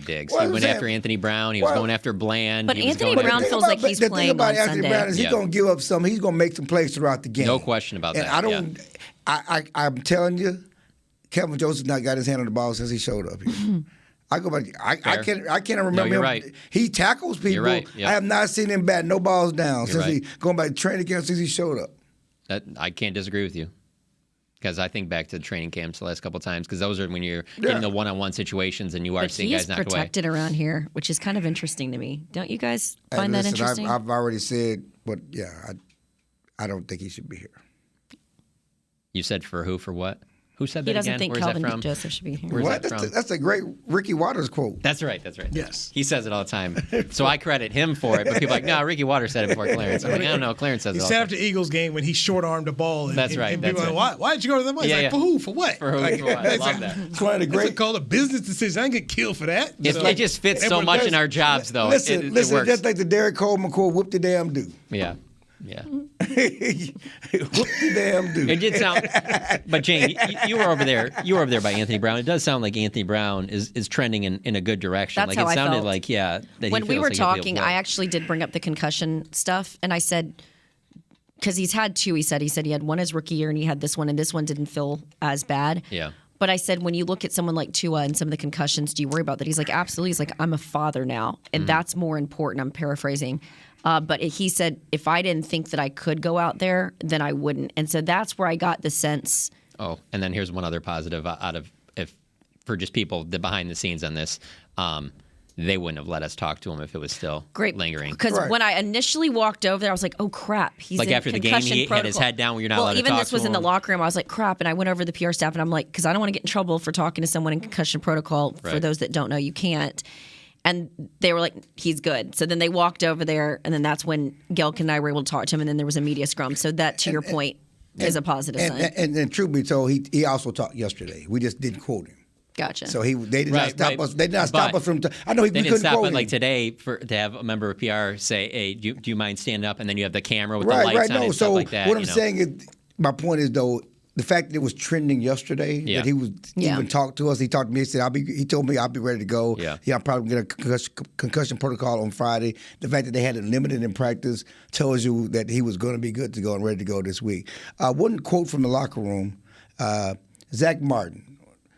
Diggs. Well, he went after Anthony Brown. He was going after Bland. But Anthony Brown feels like he's playing on Sunday. The thing about Anthony Brown is he's gonna give up some. He's gonna make some plays throughout the game. No question about that. I don't. Yeah. I'm telling you, Kevin Joseph's not got his hand on the ball since he showed up here. I go back. I can't remember no, you're him. Right. He tackles people. You're right. Yep. I have not seen him bat no balls down You're since he going back to training camp since he showed up. I can't disagree with you. Because I think back to the training camps the last couple of times, because those are when you're getting the one-on-one situations and you are seeing guys knocked away. He's protected around here, which is kind of interesting to me. Don't you guys find that interesting? I've already said, but I don't think he should be here. You said for who? For what? Who said that again? He doesn't think Calvin Joseph should be here. Where's that from? That's a great Ricky Waters quote. That's right. Yes. He says it all the time. So I credit him for it, but people are like, no, Ricky Waters said it before Clarence. I'm like, I don't know. Clarence says it all the time. He said after Eagles game when he short-armed the ball. That's right. And people are like, why did you go to that ball? He's like, for who? For what? For who? For what? I love that. It's one of the great. It's called a business decision. I didn't get killed for that. It just fits so much in our jobs, though. Listen, it works. just like the Derek Coleman quote, whoop the damn do. Yeah. Whoop the damn do. It did sound, but Jane, you were over there. You were over there by Anthony Brown. It does sound like Anthony Brown is trending in a good direction. That's like how it sounded I felt. like that when we were like talking, I actually did bring up the concussion stuff, and I said because he's had two. He said he had one his rookie year, and he had this one, and this one didn't feel as bad. Yeah. But I said, when you look at someone like Tua and some of the concussions, do you worry about that? He's like, absolutely. He's like, I'm a father now, and that's more important. I'm paraphrasing. But he said, if I didn't think that I could go out there, then I wouldn't. And so that's where I got the sense. Oh, and then here's one other positive out of for just people the behind the scenes on this. They wouldn't have let us talk to him if it was still lingering. Because when I initially walked over there, I was like, oh, crap. He's like in after the game, concussion he protocol. had his head down when you're not allowed to talk to him. Even this was in the locker room. I was like, crap. And I went over to the PR staff, and I'm like, because I don't want to get in trouble for talking to someone in concussion protocol. For those that don't know, you can't. And they were like, he's good. So then they walked over there, and then that's when Gelk and I were able to talk to him, and then there was a media scrum. So that, to your point, is a positive sign. And truth be told, he also talked yesterday. We just didn't quote him. Gotcha. So they did not stop us. They did not stop us from. I know they we didn't couldn't stop quote it him. like today to have a member of PR say, "Hey, do you mind standing up?" And then you have the camera with the right, lights right. on No, and so stuff like that. what I'm saying is, my point is though, the fact that it was trending yesterday, that he was even talked to us. He talked to me. He said, He told me I'll be ready to go. Yeah, I'm probably gonna get a concussion protocol on Friday. The fact that they had it limited in practice tells you that he was going to be good to go and ready to go this week. One quote from the locker room: Zach Martin.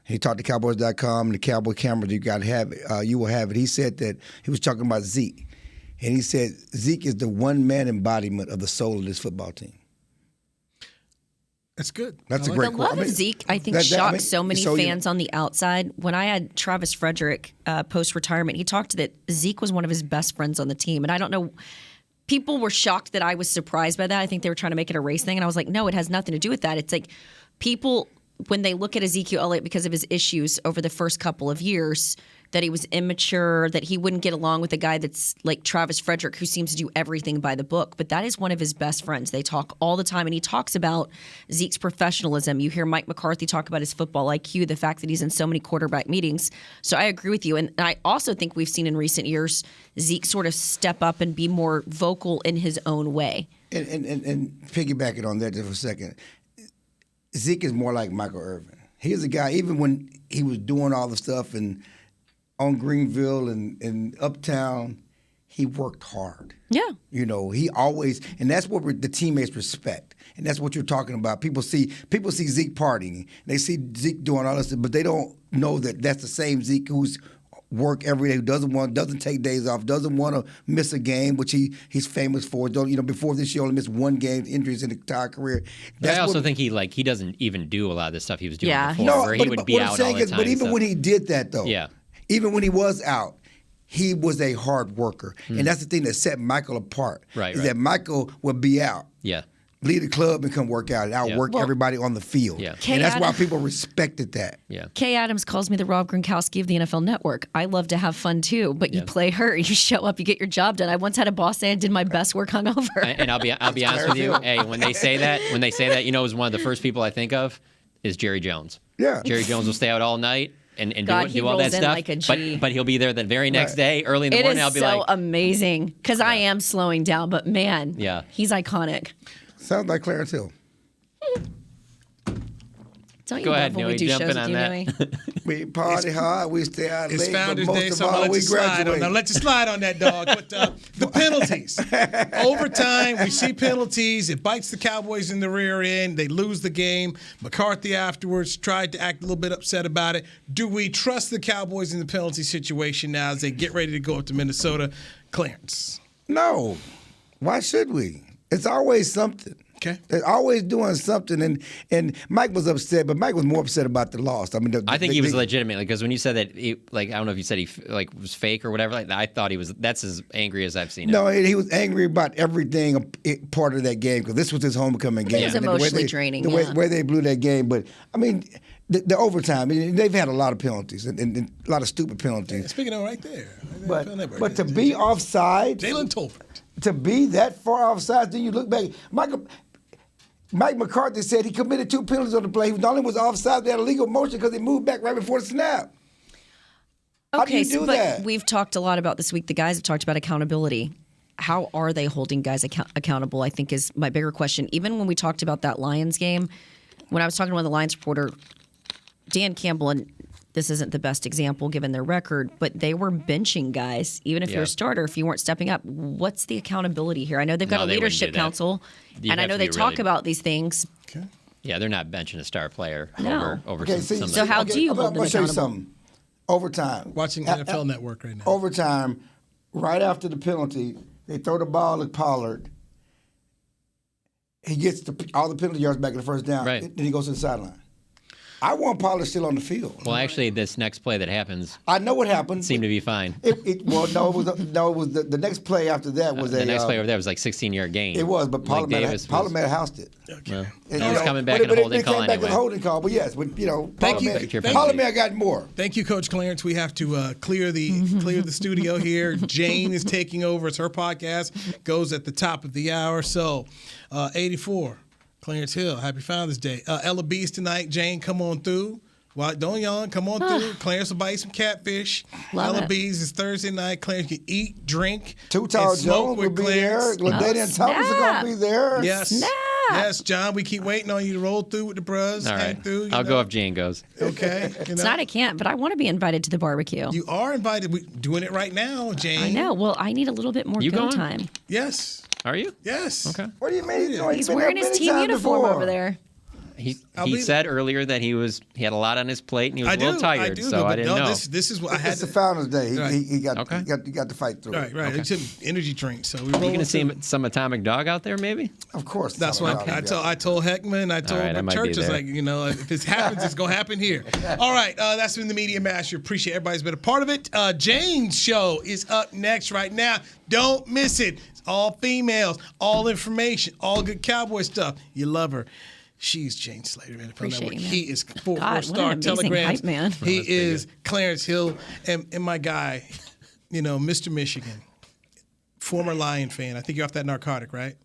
He talked to Cowboys.com and the Cowboy cameras. You will have it. He said that he was talking about Zeke, and he said Zeke is the one-man embodiment of the soul of this football team. That's good. That's a great quote. The love of Zeke, I think, shocked so many fans on the outside. When I had Travis Frederick post-retirement, he talked that Zeke was one of his best friends on the team. And I don't know, people were shocked that I was surprised by that. I think they were trying to make it a race thing. And I was like, no, it has nothing to do with that. It's like people, when they look at Ezekiel Elliott because of his issues over the first couple of years, that he was immature, that he wouldn't get along with a guy that's like Travis Frederick, who seems to do everything by the book. But that is one of his best friends. They talk all the time, and he talks about Zeke's professionalism. You hear Mike McCarthy talk about his football IQ, the fact that he's in so many quarterback meetings. So I agree with you. And I also think we've seen in recent years Zeke sort of step up and be more vocal in his own way. And piggybacking on that just for a second, Zeke is more like Michael Irvin. He's a guy, even when he was doing all the stuff and on Greenville and Uptown, he worked hard. Yeah. You know, he always, and that's what the teammates respect. And that's what you're talking about. People see Zeke partying. They see Zeke doing all this, but they don't know that that's the same Zeke who's work every day, who doesn't take days off, doesn't want to miss a game, which he's famous for. Before this year, only missed one game, injuries in the entire career. I also think he doesn't even do a lot of the stuff he was doing before, where he would be out all the time. But even when he did that, though, even when he was out, he was a hard worker. And that's the thing that set Michael apart. Right. That Michael would be out. Yeah. Lead a club and come work out and outwork everybody on the field. Yeah. And that's why people respected that. Yeah. Kay Adams calls me the Rob Gronkowski of the NFL Network. I love to have fun too, but you play hurt, you show up, you get your job done. I once had a boss say I did my best work hungover. And I'll be honest with you. Hey, when they say that, you know, is one of the first people I think of is Jerry Jones. Yeah. Jerry Jones will stay out all night. and God, do all that rolls in stuff. like a G. But he'll be there the very next day, early in the morning. I'll be so like, amazing because I am slowing down, but man, he's iconic. Sounds like Clarence Hill. Don't you Go love ahead, when we Newy, do jump shows in on with you, that. Newy? We party hard, we stay out It's late, but Founders Day, most so of I'm all, gonna let we you slide on graduate. that. Let you slide on that, dog. But the penalties. Overtime, we see penalties. It bites the Cowboys in the rear end. They lose the game. McCarthy afterwards tried to act a little bit upset about it. Do we trust the Cowboys in the penalty situation now as they get ready to go up to Minnesota? Clarence. No. Why should we? It's always something. Okay. They're always doing something, and Mike was upset, but Mike was more upset about the loss. I mean, I think he was legitimate because when you said that, I don't know if you said he was fake or whatever. Like I thought he was. That's as angry as I've seen him. No, he was angry about everything part of that game because this was his homecoming game. It was emotionally draining. The way they blew that game, but I mean, the overtime. I mean, they've had a lot of penalties and a lot of stupid penalties. Speaking of right there. But to be offside, Jalen Tolbert. To be that far offside, then you look back. Mike McCarthy said he committed 2 penalties on the play. He not only was offside, they had a legal motion because they moved back right before the snap. How do you do that? We've talked a lot about this week. The guys have talked about accountability. How are they holding guys accountable, I think, is my bigger question. Even when we talked about that Lions game, when I was talking to one of the Lions reporter, Dan Campbell, and this isn't the best example given their record, but they were benching guys, even if you're a starter, if you weren't stepping up. What's the accountability here? I know they've got a leadership council, and I know they talk about these things. Okay. Yeah, they're not benching a star player over okay, some. So how do you hold them accountable? I'm going to show you something. Overtime. Watching NFL Network right now. Overtime, right after the penalty, they throw the ball to Pollard. He gets all the penalty yards back in the first down. Right. Then he goes to the sideline. I want Pollard still on the field. Well, actually, this next play that happens, I know what happened. Seemed to be fine. It was the next play after that was the next play over there was like 16-yard gain. It was, but Pollard might have housed it. Okay. He was coming back in a holding call anyway. Back in a holding call, but yes, Thank you. Pollard may have gotten more. Thank you, Coach Clarence. We have to clear the studio here. Jane is taking over. It's her podcast. Goes at the top of the hour. So, 84. Clarence Hill, happy Founders Day. Ella B's tonight. Jane, come on through. Well, don't yawn. Come on through. Clarence will buy you some catfish. Ella B's is Thursday night. Clarence can eat, drink, Too Tall Jones will be there. LaDainian Thomas is going to be there. Yes. Snap. Yes, John, we keep waiting on you to roll through with the bros. All right. Through, I'll go if Jane goes. Okay. It's not I can't, but I want to be invited to the barbecue. You are invited. We're doing it right now, Jane. I know. Well, I need a little bit more go time. Yes. Are you? Yes. Okay. What do you mean? He's wearing his team uniform over there. He said earlier that he had a lot on his plate and he was a little tired, so I didn't know. This is what I had. It's the Founders Day. Right. He got to fight through. Right. Okay. It's an energy drink. So we're going to see some Atomic Dog out there, maybe. Of course. That's what I told Heckman. I told Church, it's like, if this happens, it's going to happen here. All right. That's been the Media Master. Appreciate everybody's been a part of it. Jane's show is up next right now. Don't miss it. It's all females, all information, all good Cowboy stuff. You love her. She's Jane Slater. Appreciate you, man. He is God, four-star Telegrams. Hype, man. He is Clarence Hill and my guy, Mr. Michigan. Former Lion fan. I think you're off that narcotic, right?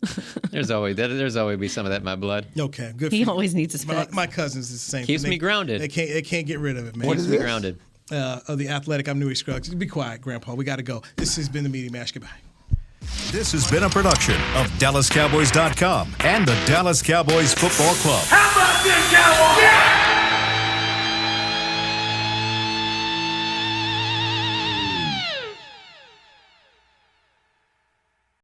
There's always be some of that in my blood. Okay, good. He always needs his fix. My cousins is the same. Keeps me grounded. They can't get rid of it, man. Keeps me grounded. Of the Athletic, I'm Newy Scruggs. Be quiet, Grandpa. We got to go. This has been the Media Mash. Goodbye. This has been a production of DallasCowboys.com and the Dallas Cowboys Football Club. How about this,